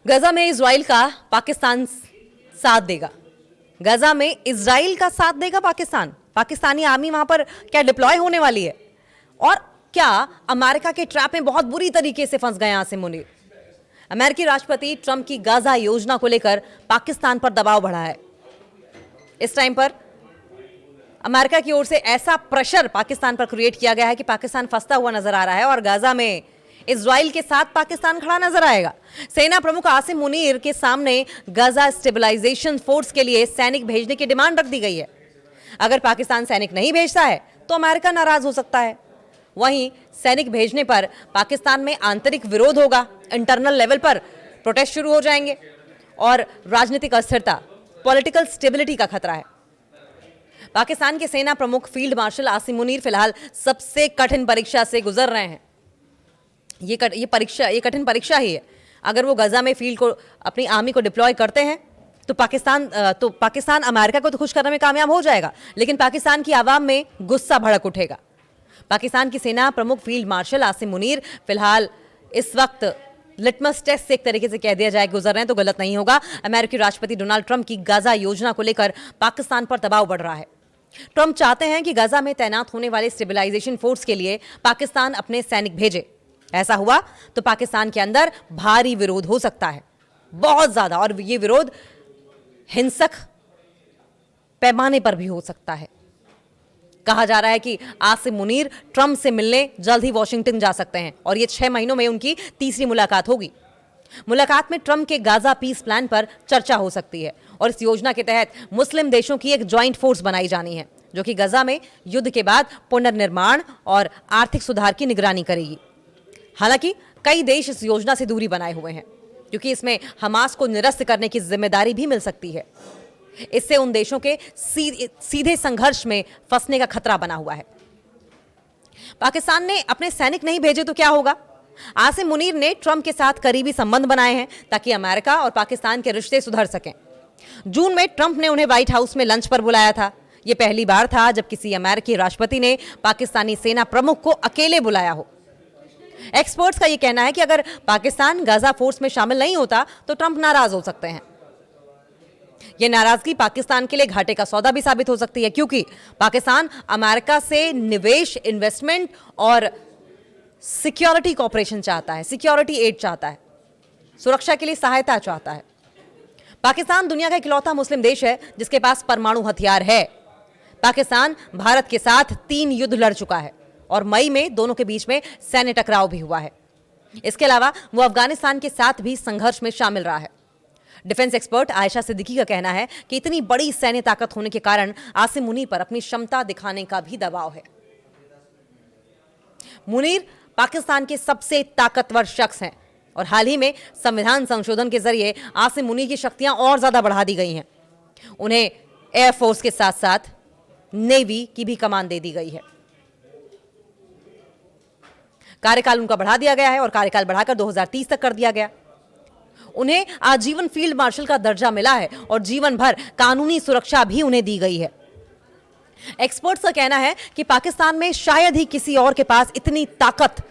गजा में इजराइल का पाकिस्तान साथ देगा। गजा में इजराइल का साथ देगा पाकिस्तान। पाकिस्तानी आर्मी वहां पर क्या डिप्लॉय होने वाली है? और क्या अमेरिका के ट्रैप में बहुत बुरी तरीके से फंस गए आसिम मुनीर? अमेरिकी राष्ट्रपति ट्रंप की गाजा योजना को लेकर पाकिस्तान पर दबाव बढ़ा है। इस टाइम पर अमेरिका की ओर से ऐसा प्रेशर पाकिस्तान पर क्रिएट किया गया है कि पाकिस्तान फंसता हुआ नजर आ रहा है और गाजा में इजराइल के साथ पाकिस्तान खड़ा नजर आएगा। सेना प्रमुख आसिम मुनीर के सामने गाजा स्टेबलाइजेशन फोर्स के लिए सैनिक भेजने की डिमांड रख दी गई है। अगर पाकिस्तान सैनिक नहीं भेजता है तो अमेरिका नाराज हो सकता है। वहीं सैनिक भेजने पर पाकिस्तान में आंतरिक विरोध होगा, इंटरनल लेवल पर प्रोटेस्ट शुरू हो जाएंगे और राजनीतिक अस्थिरता, पॉलिटिकल स्टेबिलिटी का खतरा है। पाकिस्तान के सेना प्रमुख फील्ड मार्शल आसिम मुनीर फिलहाल सबसे कठिन परीक्षा से गुजर रहे हैं। ये कठिन परीक्षा ही है। अगर वो गजा में फील्ड को अपनी आर्मी को डिप्लॉय करते हैं तो पाकिस्तान अमेरिका को तो खुश करने में कामयाब हो जाएगा, लेकिन पाकिस्तान की आवाम में गुस्सा भड़क उठेगा। पाकिस्तान की सेना प्रमुख फील्ड मार्शल आसिम मुनीर फिलहाल इस वक्त लिटमस टेस्ट से एक तरीके से कह दिया जाए गुजर रहे हैं तो गलत नहीं होगा। अमेरिकी राष्ट्रपति डोनाल्ड ट्रंप की गाजा योजना को लेकर पाकिस्तान पर दबाव बढ़ रहा है। ट्रंप चाहते हैं कि गाजा में तैनात होने वाले स्टेबलाइजेशन फोर्स के लिए पाकिस्तान अपने सैनिक भेजे। ऐसा हुआ तो पाकिस्तान के अंदर भारी विरोध हो सकता है, बहुत ज्यादा, और यह विरोध हिंसक पैमाने पर भी हो सकता है। कहा जा रहा है कि आसिम मुनीर ट्रंप से मिलने जल्द ही वॉशिंगटन जा सकते हैं और यह 6 महीनों में उनकी तीसरी मुलाकात होगी। मुलाकात में ट्रंप के गाजा पीस प्लान पर चर्चा हो सकती है और इस योजना के तहत मुस्लिम देशों की एक ज्वाइंट फोर्स बनाई जानी है जो कि गजा में युद्ध के बाद पुनर्निर्माण और आर्थिक सुधार की निगरानी करेगी। हालांकि कई देश इस योजना से दूरी बनाए हुए हैं क्योंकि इसमें हमास को निरस्त करने की जिम्मेदारी भी मिल सकती है। इससे उन देशों के सीधे संघर्ष में फंसने का खतरा बना हुआ है। पाकिस्तान ने अपने सैनिक नहीं भेजे तो क्या होगा? आसिम मुनीर ने ट्रंप के साथ करीबी संबंध बनाए हैं ताकि अमेरिका और पाकिस्तान के रिश्ते सुधर सकें। जून में ट्रंप ने उन्हें व्हाइट हाउस में लंच पर बुलाया था। यह पहली बार था जब किसी अमेरिकी राष्ट्रपति ने पाकिस्तानी सेना प्रमुख को अकेले बुलाया हो। एक्सपर्ट्स का यह कहना है कि अगर पाकिस्तान गाजा फोर्स में शामिल नहीं होता तो ट्रंप नाराज हो सकते हैं। यह नाराजगी पाकिस्तान के लिए घाटे का सौदा भी साबित हो सकती है क्योंकि पाकिस्तान अमेरिका से निवेश, इन्वेस्टमेंट और सिक्योरिटी कॉपरेशन चाहता है, सिक्योरिटी एड चाहता है, सुरक्षा के लिए सहायता चाहता है। पाकिस्तान दुनिया का इकलौता मुस्लिम देश है जिसके पास परमाणु हथियार है। पाकिस्तान भारत के साथ 3 युद्ध लड़ चुका है और मई में दोनों के बीच में सैन्य टकराव भी हुआ है। इसके अलावा वो अफगानिस्तान के साथ भी संघर्ष में शामिल रहा है। डिफेंस एक्सपर्ट आयशा सिद्दीकी का कहना है कि इतनी बड़ी सैन्य ताकत होने के कारण आसिम मुनीर पर अपनी क्षमता दिखाने का भी दबाव है। मुनीर पाकिस्तान के सबसे ताकतवर शख्स हैं और हाल ही में संविधान संशोधन के जरिए आसिम मुनीर की शक्तियां और ज्यादा बढ़ा दी गई हैं। उन्हें एयरफोर्स के साथ साथ नेवी की भी कमान दे दी गई है। कार्यकाल उनका बढ़ा दिया गया है और कार्यकाल बढ़ाकर 2030 तक कर दिया गया। उन्हें आजीवन फील्ड मार्शल का दर्जा मिला है और जीवन भर कानूनी सुरक्षा भी उन्हें दी गई है। एक्सपर्ट्स का कहना है कि पाकिस्तान में शायद ही किसी और के पास इतनी ताकत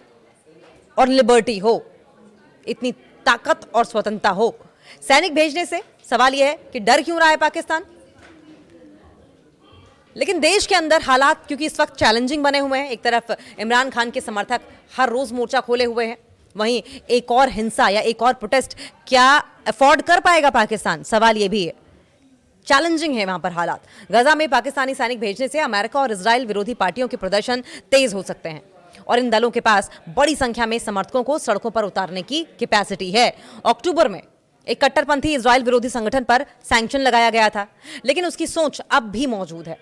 और लिबर्टी हो, इतनी ताकत और स्वतंत्रता हो। सैनिक भेजने से सवाल यह है कि डर क्यों रहा है पाकिस्तान? लेकिन देश के अंदर हालात क्योंकि इस वक्त चैलेंजिंग बने हुए हैं, एक तरफ इमरान खान के समर्थक हर रोज मोर्चा खोले हुए हैं, वहीं एक और हिंसा या एक और प्रोटेस्ट क्या अफोर्ड कर पाएगा पाकिस्तान? सवाल यह भी है। चैलेंजिंग है वहां पर हालात। गजा में पाकिस्तानी सैनिक भेजने से अमेरिका और इजराइल विरोधी पार्टियों के प्रदर्शन तेज हो सकते हैं और इन दलों के पास बड़ी संख्या में समर्थकों को सड़कों पर उतारने की कैपेसिटी है। अक्टूबर में एक कट्टरपंथी इजराइल विरोधी संगठन पर सैंक्शन लगाया गया था, लेकिन उसकी सोच अब भी मौजूद है।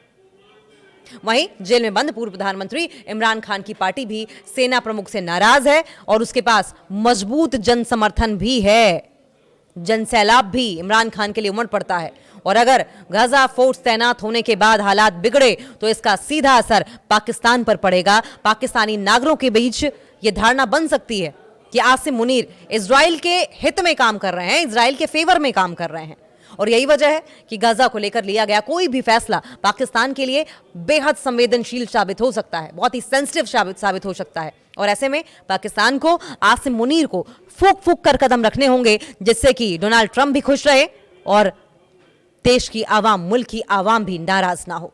वहीं जेल में बंद पूर्व प्रधानमंत्री इमरान खान की पार्टी भी सेना प्रमुख से नाराज है और उसके पास मजबूत जन समर्थन भी है। जनसैलाब भी इमरान खान के लिए उमड़ पड़ता है और अगर गाजा फोर्स तैनात होने के बाद हालात बिगड़े तो इसका सीधा असर पाकिस्तान पर पड़ेगा। पाकिस्तानी नागरिकों के बीच यह धारणा बन सकती है कि आसिम मुनीर इजराइल के हित में काम कर रहे हैं, इजराइल के फेवर में काम कर रहे हैं और यही वजह है कि गाजा को लेकर लिया गया कोई भी फैसला पाकिस्तान के लिए बेहद संवेदनशील साबित हो सकता है, बहुत ही सेंसिटिव साबित हो सकता है। और ऐसे में पाकिस्तान को आसिम मुनीर को फूक फूक कर कदम रखने होंगे, जिससे कि डोनाल्ड ट्रंप भी खुश रहे और देश की आवाम, मुल्क की आवाम भी नाराज ना हो।